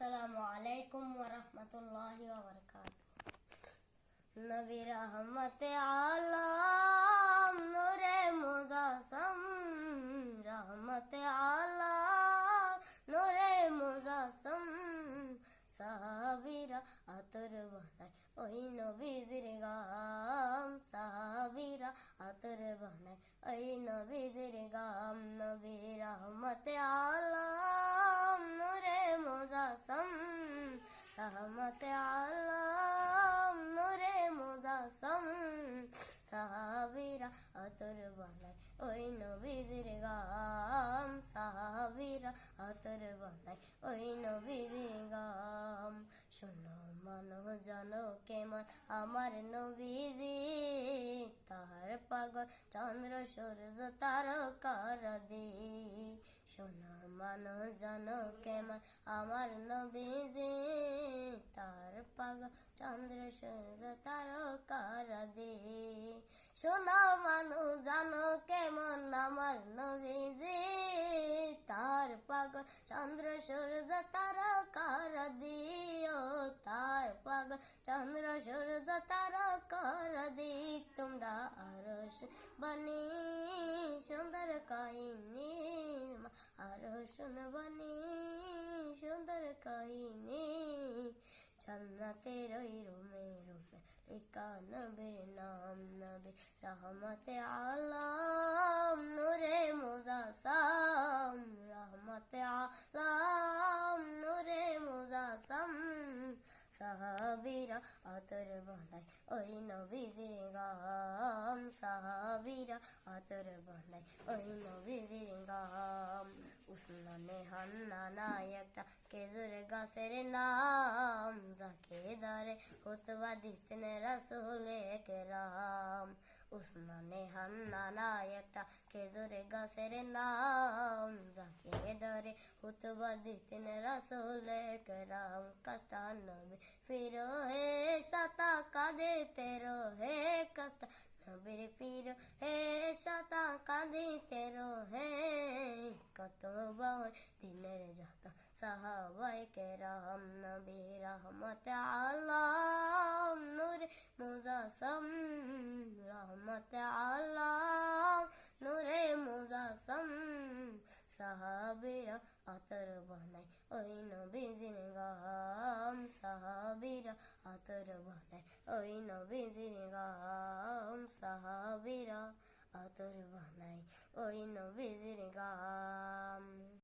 আসসালামু আলাইকুম ওয়া রাহমাতুল্লাহি ওয়া বারাকাতুহু। নবী রহমতে আলম নূরে মুজাসসাম, রহমতে আলম নূরে মুজাসসাম, সাহাবীরা আতর বানায় ওই নবীজির গাম, সাহাবীরা আতর বানায় ওই নবীজির গাম। নবী রহমতে আলম নূরে মুজাসসাম, রহমতে আলম নূরে মুজাসসাম, সাহাবীরা আতর বানায় ওই নবীজির গাম, সাহাবীরা আতর বানায় ওই নবীজির গাম। শোনো মানো জানো কেমন আমার নবীজি, তাহার পাগল চন্দ্র সূর্য তারকারাদি। শোনো মানো জানো কেমন আমার নবীজি, তার পাগল চন্দ্র সূর্য তারকারাদি। শোনো মানো জানো কেমন আমার নবীজি, তার পাগল চন্দ্র সূর্য তারকারাদি। ও তার পাগল চন্দ্র সূর্য তারকারাদি। তোমরা আরশ বানি সুন্দর কাহিনী, আরো শুনবানি সুন্দর কাহিনী। জান্নাতের ওই রুমে রুমে লেখা নবীর নাম, নবী রহমতে আলম নূরে মুজাসসাম, রহমতে আলম নূরে মুজাসসাম, সাহাবীরা আতর বানায় ওই নবীজির গাম, সাহাবীরা আতর বানায় ওই নবীজির গাম। উসমানে হান্নানা একটা খেজুর গাছের নাম, যাকে ধরে খুতবা দিতেন রাসূলে কেরাম। উসমানে হান্নানা একটা খেজুর গাছের নাম, যাকে ধরে খুতবা দিতেন রাসূলে কেরাম। কাষ্টা নবী ফিরো হে সাতা কাঁদিতে রহে, কাষ্টা নবীর পীর হে সাতা কাঁদিতে রহে। কত বড় দিনের যত সাহাবায়ে কেরাম, নবী রহমতে আলম নূরে মুজাসসাম, রহমতে আলম নূরে মুজাসসাম, সাহাবীরা আতর বানায় ওই নবীজির গাম, সাহাবীরা আতর বানায় ওই নবীজির গাম, সাহাবীরা আতর বানায় ওই নবীজির গাম।